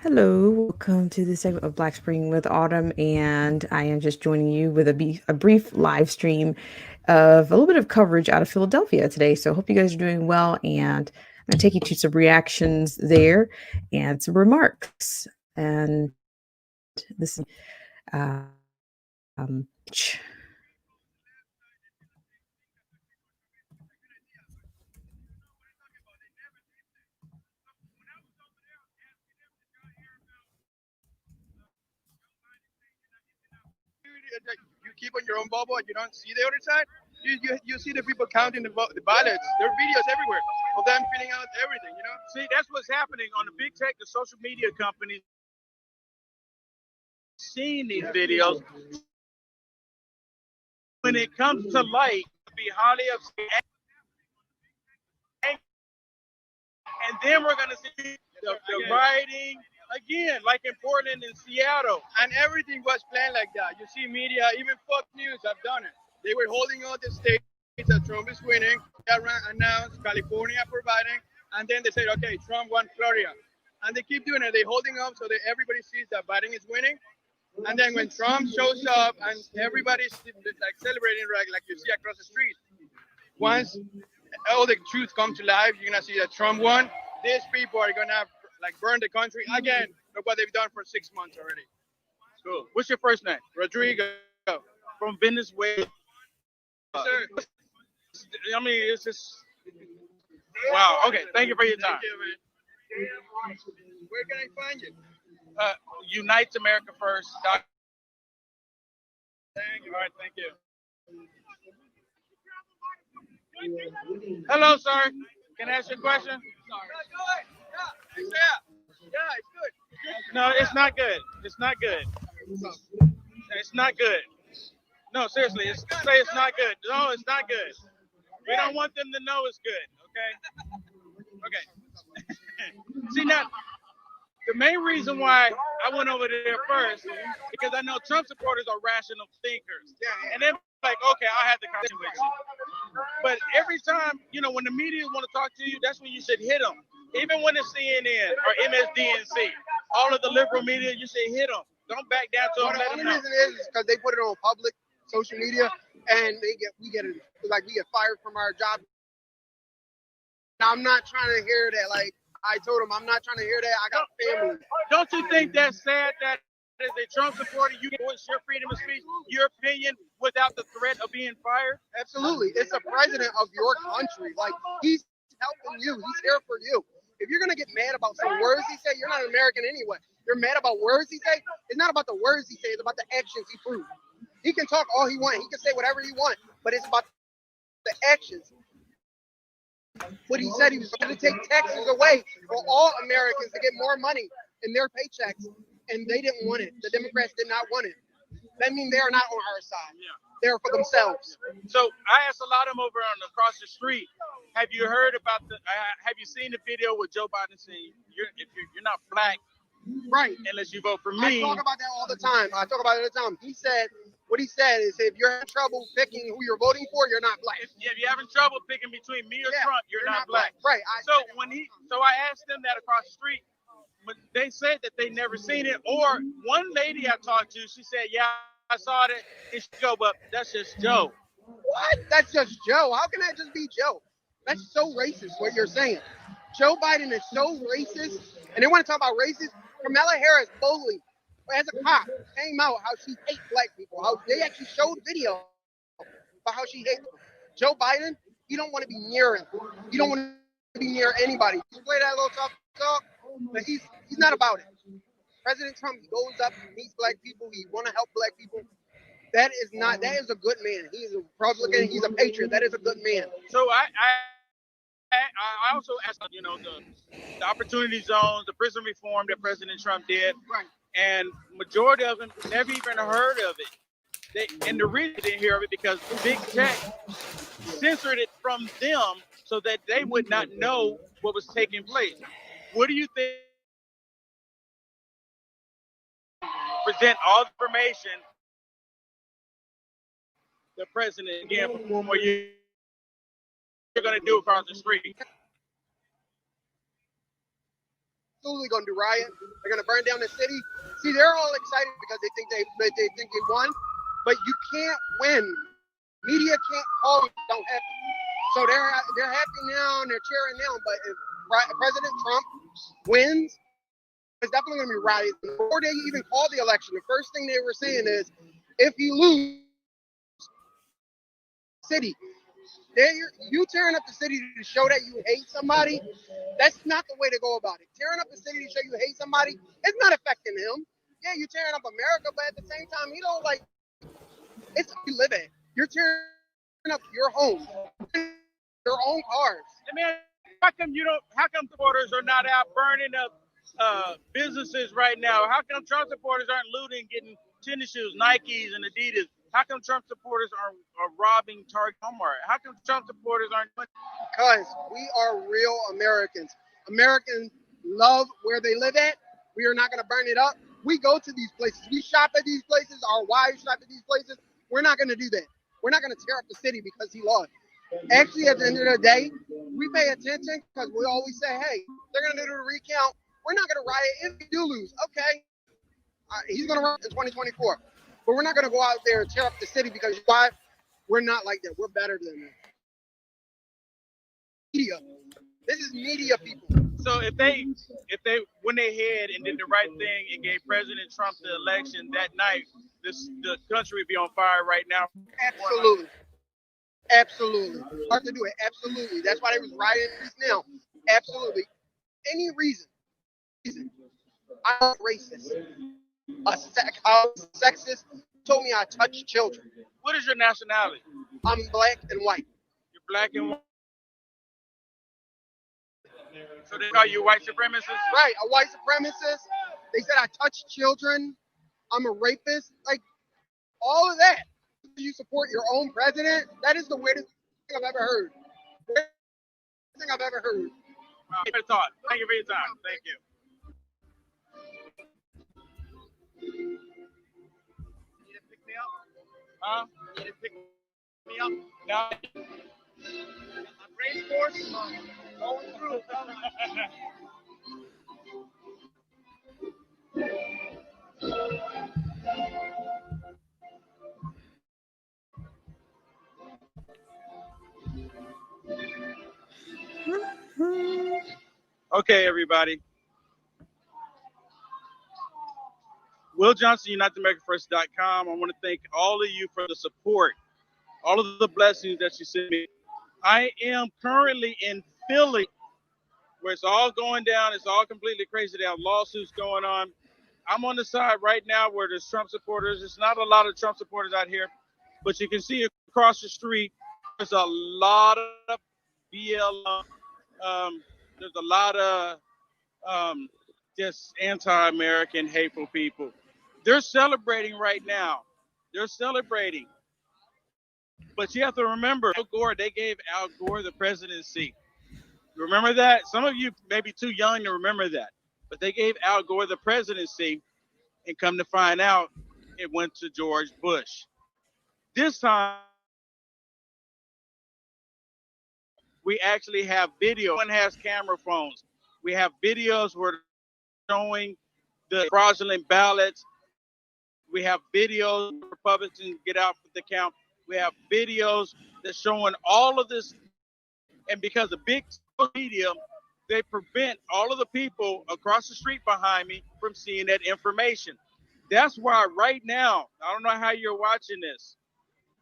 Hello, welcome to this segment of Black Spring with Autumn, and I am just joining you with a brief live stream of a little bit of coverage out of Philadelphia today. So, I hope you guys are doing well, and I'm going to take you to some reactions there and some remarks. And this, um, You keep on your own bubble and you don't see the other side. You see the people counting the ballots. There are videos everywhere of them filling out everything. See, that's what's happening on the big tech, the social media companies seeing these videos. When it comes to light, be highly upset. And then we're going to see the rioting again, like in Portland and Seattle. And everything was planned like that. You see media, even Fox News have done it. They were holding all the states that Trump is winning. They announced California for Biden. And then they said, okay, Trump won Florida. And they keep doing it. They're holding up so that everybody sees that Biden is winning. And then when Trump shows up and everybody's like celebrating, like you see across the street, once all the truth comes to life, you're gonna see that Trump won. These people are gonna like burn the country again. Look what they've done for 6 months already. Cool. What's your first name? Rodrigo. From Venezuela. Sir. I mean, it's just wow. Okay, thank you for your time. Thank you, man. Where can I find you? Unites America First. Thank you. All right, thank you. Hello, sir. Can I ask you a question? Yeah, it's good. No, it's not good. It's not good. It's not good. No, seriously, say it's not good. No, it's not good. We don't want them to know it's good. Okay. Okay. See now, the main reason why I went over there first because I know Trump supporters are rational thinkers, and they're like, okay, I'll have the conversation with you. But every time, when the media want to talk to you, that's when you should hit them. Even when it's CNN or MSDNC, all of the liberal media, you should hit them. Don't back down to them. The only reason is because they put it on public social media, and we get fired from our job. Now, I'm not trying to hear that. Like I told him, I'm not trying to hear that. I got family. Don't you think that's sad that as a Trump supporter, you voice your freedom of speech, your opinion, without the threat of being fired? Absolutely. It's the president of your country. Like, he's helping you. He's here for you. If you're going to get mad about some words he said, you're not an American anyway. You're mad about words he said. It's not about the words he said. It's about the actions he proved. He can talk all he wants. He can say whatever he wants. But it's about the actions. What he said, he was going to take taxes away for all Americans to get more money in their paychecks. And they didn't want it. The Democrats did not want it. That means they are not on our side. Yeah. They're for themselves. So I asked a lot of them over on across the street. Have you heard about have you seen the video with Joe Biden saying if you're not black, right? Unless you vote for me. I talk about that all the time. He said what he said is if you're having trouble picking who you're voting for, you're not black. If you're having trouble picking between me or Trump, you're not black. Right. So I asked them that across the street. But they said that they never seen it. Or one lady I talked to, she said, "Yeah, I saw it." And she go, "But that's just Joe." What? That's just Joe? How can that just be Joe? That's so racist. What you're saying? Joe Biden is so racist, and they want to talk about racist. Kamala Harris boldly, as a cop, came out how she hates black people. How they actually showed video about how she hates them. Joe Biden, you don't want to be near him. You don't want to be near anybody. You play that little talk, but he's not about it. President Trump, he goes up, he meets black people, he want to help black people. That is a good man. He's a Republican, he's a patriot. That is a good man. So I also asked, the opportunity zones, the prison reform that President Trump did, right? And majority of them never even heard of it. And the reason they didn't hear of it because big tech censored it from them so that they would not know what was taking place. What do you think? Present all the information. The president again for 4 more years. You're going to do across the street. absolutely going to do riot. They're going to burn down the city. See, they're all excited because they think they won, but you can't win. Media can't call you don't happen. So they're happy now and they're cheering now. But if President Trump wins, it's definitely going to be riots. Before they even call the election, the first thing they were saying is, if he loses, city, you tearing up the city to show that you hate somebody. That's not the way to go about it. Tearing up the city to show you hate somebody, it's not affecting him. Yeah, you're tearing up America, but at the same time, he don't like. It's where you live at. You're tearing up your home, your own cars. I mean, how come supporters are not out burning up businesses right now? How come Trump supporters aren't looting, getting tennis shoes, Nikes and Adidas? How come Trump supporters are robbing Target, Walmart? How come Trump supporters aren't? Because we are real Americans. Americans love where they live at. We are not going to burn it up. We go to these places. We shop at these places. Our wives shop at these places. We're not going to do that. We're not going to tear up the city because he lost. Actually, at the end of the day, we pay attention because we always say, hey, they're going to do the recount. We're not going to riot if we do lose. Okay. He's going to run in 2024. But we're not going to go out there and tear up the city because why? We're not like that. We're better than that. Media. This is media people. So if they went ahead and did the right thing and gave President Trump the election that night, the country would be on fire right now. Absolutely. Absolutely. Hard to do it. Absolutely. That's why they was rioting now. Absolutely. Any reason. I'm racist. A sexist told me I touch children. What is your nationality? I'm black and white. You're black and white. So they call you white supremacist? Right, a white supremacist. They said I touch children. I'm a rapist. Like, all of that. You support your own president? That is the weirdest thing I've ever heard. Weirdest thing I've ever heard. Wow, good thought. Thank you for your time. Thank you. Need to pick me up? Huh? Need to pick me up? No. My brain force going through. Okay, everybody. Will Johnson, UnitedAmericaFirst.com. I want to thank all of you for the support, all of the blessings that you sent me. I am currently in Philly, where it's all going down. It's all completely crazy. They have lawsuits going on. I'm on the side right now where there's Trump supporters. There's not a lot of Trump supporters out here, but you can see across the street, there's a lot of BLM. There's a lot of just anti-American, hateful people. They're celebrating right now. They're celebrating. But you have to remember, Al Gore, they gave Al Gore the presidency. Remember that? Some of you may be too young to remember that. But they gave Al Gore the presidency, and come to find out, it went to George Bush. This time, we actually have video. Everyone has camera phones. We have videos where showing the fraudulent ballots. We have videos Republicans get out for the count. We have videos that's showing all of this. And because of big media, they prevent all of the people across the street behind me from seeing that information. That's why right now, I don't know how you're watching this.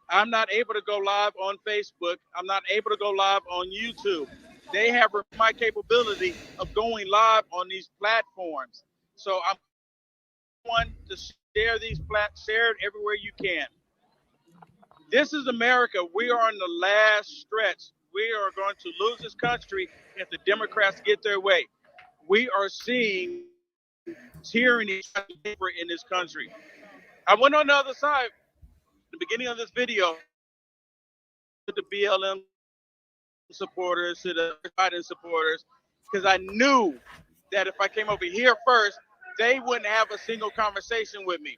I'm not able to go live on Facebook. I'm not able to go live on YouTube. They have my capability of going live on these platforms. So I'm one to share share it everywhere you can. This is America. We are in the last stretch. We are going to lose this country if the Democrats get their way. We are seeing tyranny in this country. I went on the other side, the beginning of this video, to the BLM supporters, to the Biden supporters, because I knew that if I came over here first, they wouldn't have a single conversation with me.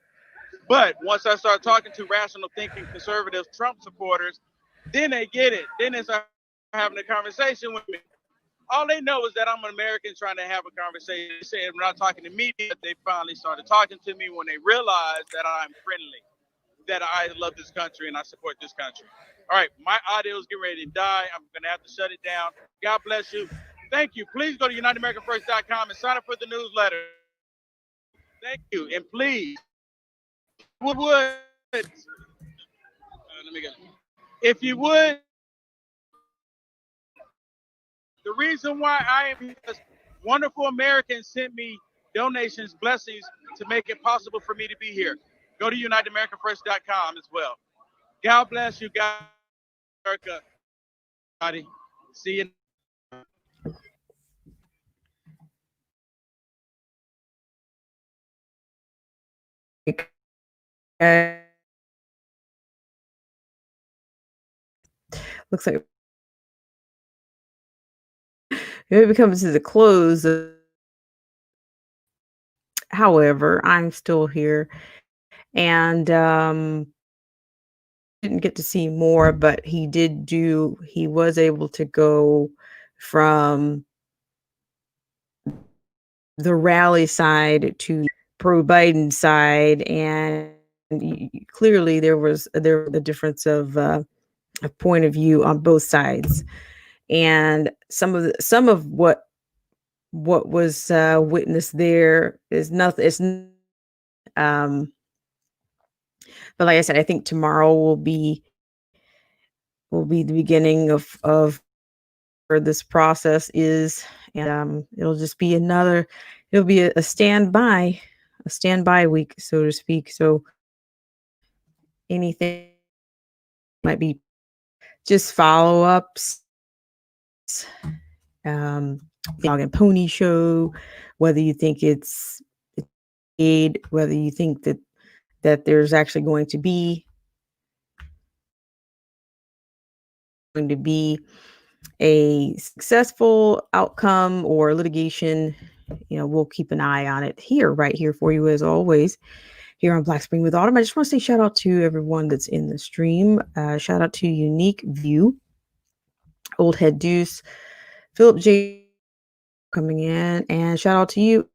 But once I start talking to rational thinking conservative Trump supporters, then they get it. Then they start having a conversation with me. All they know is that I'm an American trying to have a conversation. They say when I'm talking to media, they finally started talking to me when they realized that I'm friendly, that I love this country and I support this country. All right, my audio is getting ready to die. I'm going to have to shut it down. God bless you. Thank you. Please go to UnitedAmericanFirst.com and sign up for the newsletter. Thank you. And please, if you would, the reason why I am here is wonderful Americans sent me donations, blessings to make it possible for me to be here. Go to UnitedAmericanFirst.com as well. God bless you, God bless America. See you. Looks like maybe coming to the close. However, I'm still here, and didn't get to see more, but he was able to go from the rally side to pro Biden side, and clearly there was the difference of a point of view on both sides, and some of what was witnessed there is nothing. It's but like I said, I think tomorrow will be the beginning of where this process is, and it'll just be it'll be a standby week, so to speak. So anything might be just follow-ups, Dog and Pony show, whether you think it's aid, whether you think that there's actually going to be a successful outcome or litigation, we'll keep an eye on it right here for you, as always, here on Black Spring with Autumn. I just want to say shout out to everyone that's in the stream. Shout out to Unique View, Old Head Deuce, Philip J coming in, and shout out to you.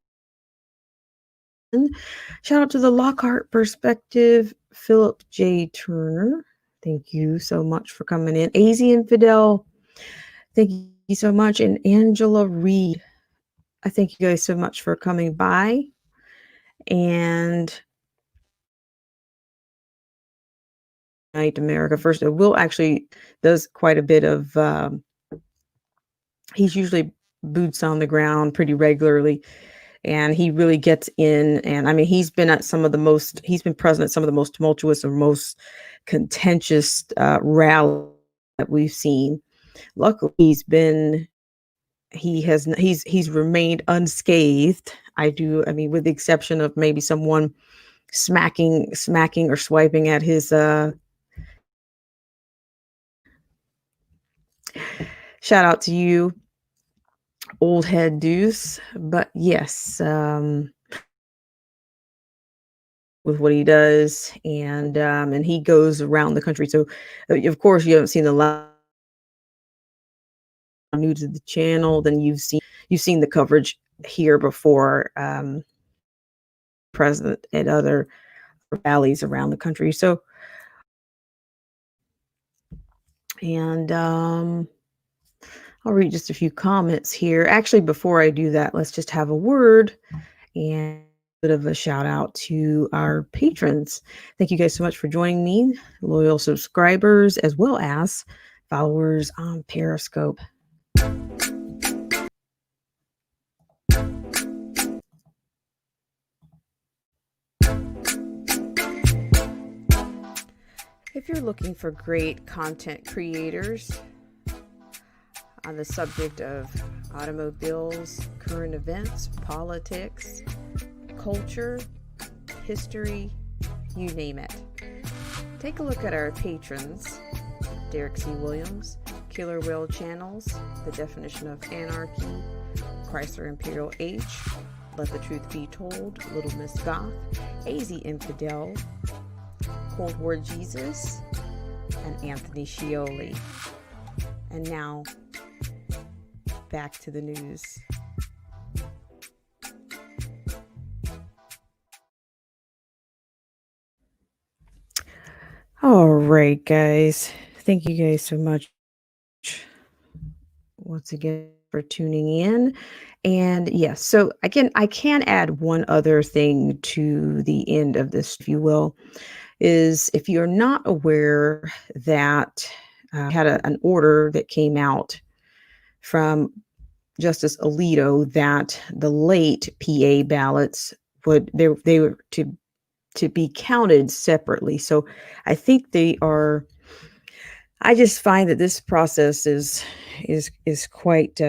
Shout out to the Lockhart Perspective, Philip J. Turner. Thank you so much for coming in. AZ Infidel, thank you so much. And Angela Reed, I thank you guys so much for coming by. And Unite America First. Will actually does quite a bit of, he's usually boots on the ground pretty regularly. And he really gets in, and I mean, he's been present at some of the most tumultuous or most contentious rallies that we've seen. Luckily, he's remained unscathed. With the exception of maybe someone smacking or swiping at his shout out to you, Old Head Deuce. But yes, with what he does, and he goes around the country. So of course you haven't seen the new to the channel, then you've seen the coverage here before, president at other rallies around the country. So, and I'll read just a few comments here. Actually, before I do that, let's just have a word and a bit of a shout out to our patrons. Thank you guys so much for joining me, loyal subscribers, as well as followers on Periscope. If you're looking for great content creators on the subject of automobiles, current events, politics, culture, history, you name it, take a look at our patrons: Derek C. Williams, Killer Whale Channels, The Definition of Anarchy, Chrysler Imperial H, Let the Truth Be Told, Little Miss Goth, AZ Infidel, Cold War Jesus, and Anthony Scioli. And now, back to the news. All right, guys. Thank you guys so much once again for tuning in. And yes, so again, I can add one other thing to the end of this, if you will, is if you're not aware that had an order that came out from Justice Alito that the late PA ballots they were to be counted separately. So I think they are. I just find that this process is quite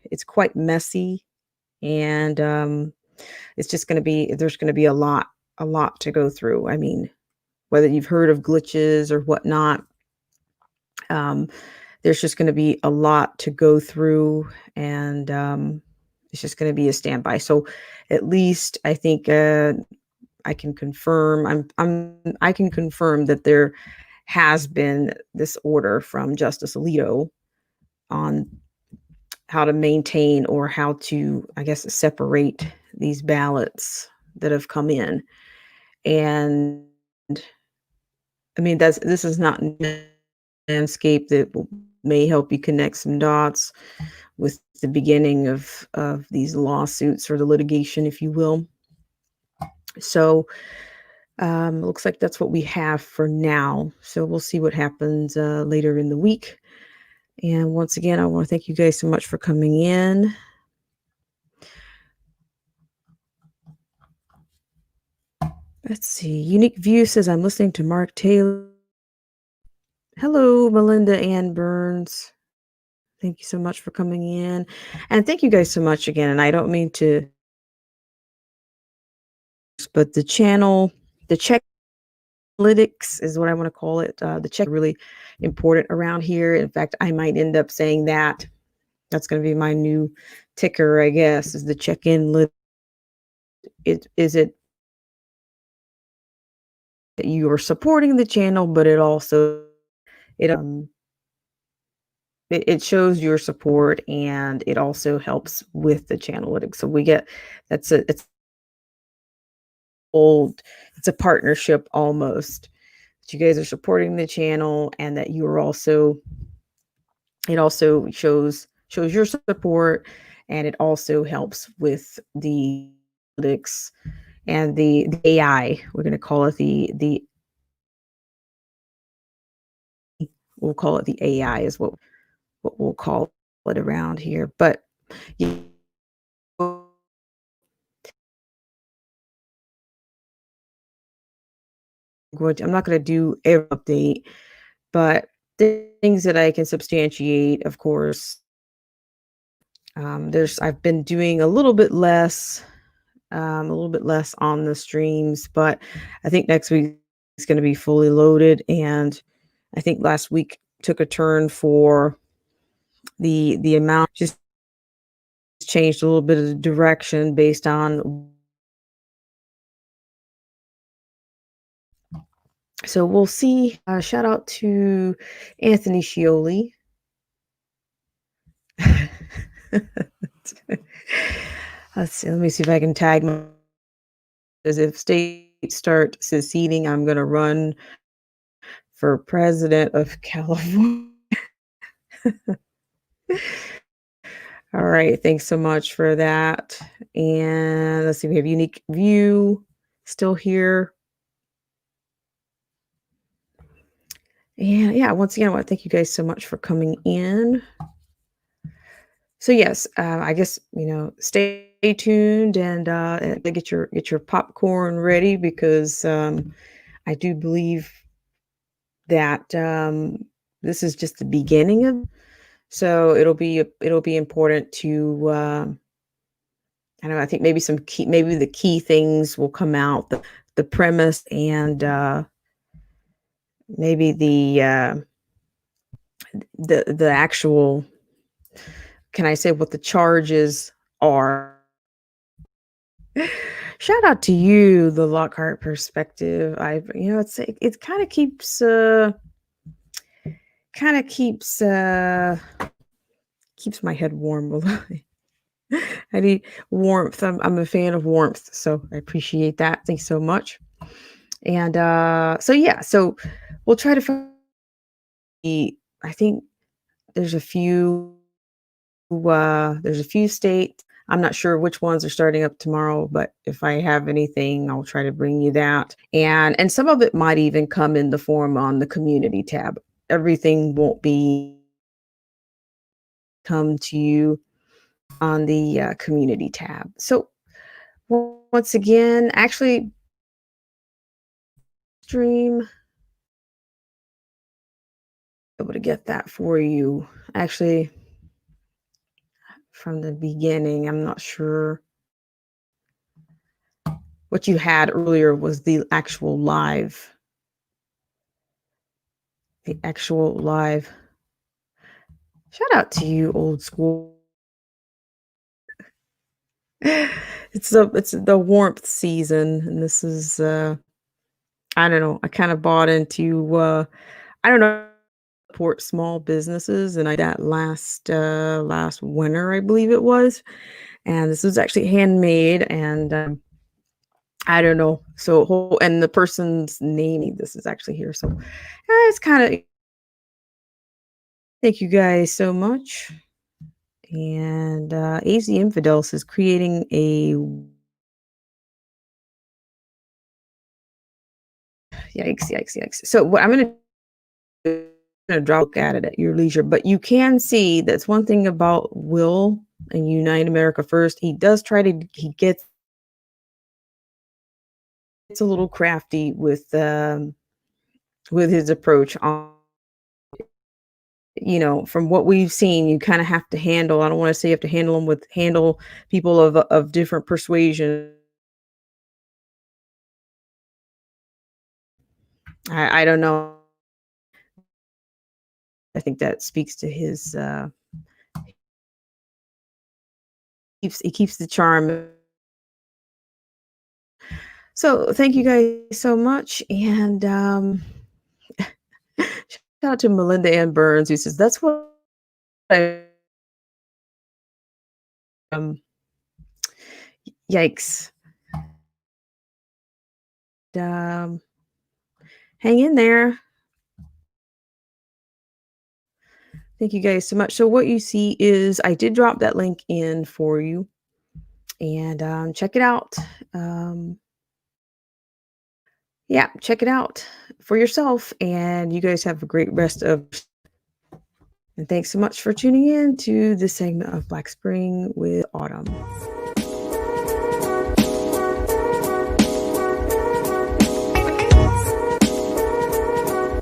it's quite messy, and it's just going to be there's going to be a lot to go through. I mean, whether you've heard of glitches or whatnot, um, there's just going to be a lot to go through, and it's just going to be a standby. So at least I think I can confirm I can confirm that there has been this order from Justice Alito on how to maintain or how to, I guess, separate these ballots that have come in. And I mean, this is not a landscape that may help you connect some dots with the beginning of these lawsuits or the litigation, if you will. So looks like that's what we have for now. So we'll see what happens later in the week. And once again, I want to thank you guys so much for coming in. Let's see. Unique View says, I'm listening to Mark Taylor. Hello, Melinda Ann Burns. Thank you so much for coming in. And thank you guys so much again. And I don't mean to, but the channel, the check analytics is what I want to call it. The check is really important around here. In fact, I might end up saying that. That's going to be my new ticker, I guess, is the check-in lit. Is it that you are supporting the channel, but it also it shows your support, and it also helps with the channel analytics. So we get it's a partnership almost. That you guys are supporting the channel, and that you are also it also shows your support, and it also helps with the analytics and the AI. We're going to call it we'll call it the AI is what we'll call it around here. But I'm not going to do every update, but the things that I can substantiate, of course. I've been doing a little bit less on the streams, but I think next week is going to be fully loaded. And I think last week took a turn for the amount just changed a little bit of the direction based on. So we'll see. Shout out to Anthony Scioli. Let's see. Let me see if I can tag my. As if states start seceding, I'm going to run for president of California. All right. Thanks so much for that. And let's see. We have Unique View still here. And yeah, once again, I want to thank you guys so much for coming in. So yes, I guess, stay tuned and get your popcorn ready, because I do believe that this is just the beginning of. So it'll be important to. I don't know. I think maybe the key things will come out, the premise, and maybe the actual. Can I say what the charges are? Shout out to you, the Lockhart Perspective. It kind of keeps keeps my head warm. I need warmth. I'm a fan of warmth, so I appreciate that. Thanks so much. And so yeah, so we'll try to find. I think there's a few. There's a few states. I'm not sure which ones are starting up tomorrow, but if I have anything, I'll try to bring you that. And some of it might even come in the form on the community tab. Everything won't be come to you on the community tab. So once again, actually, stream able to get that for you. Actually, from the beginning, I'm not sure. What you had earlier was the actual live. The actual live. Shout out to you, old school. It's the warmth season, and this is I don't know. I kind of bought into I don't know, support small businesses, and I that last winter, I believe it was, and this was actually handmade, and I don't know. So and the person's name, this is actually here. So it's kind of thank you guys so much. And AZ Infidels is creating a yikes. So what I'm gonna drop at it at your leisure, but you can see that's one thing about Will and Unite America First. He does try to he gets a little crafty with his approach on, you know, from what we've seen, you kind of have to handle, I don't want to say you have to handle people of different persuasion. I don't know. I think that speaks to his he keeps the charm. So thank you guys so much. And shout out to Melinda Ann Burns, who says that's what I yikes. Um hang in there. Thank you guys so much. So what you see is I did drop that link in for you, and check it out. Yeah, check it out for yourself, and you guys have a great rest of. And thanks so much for tuning in to this segment of Black Spring with Autumn.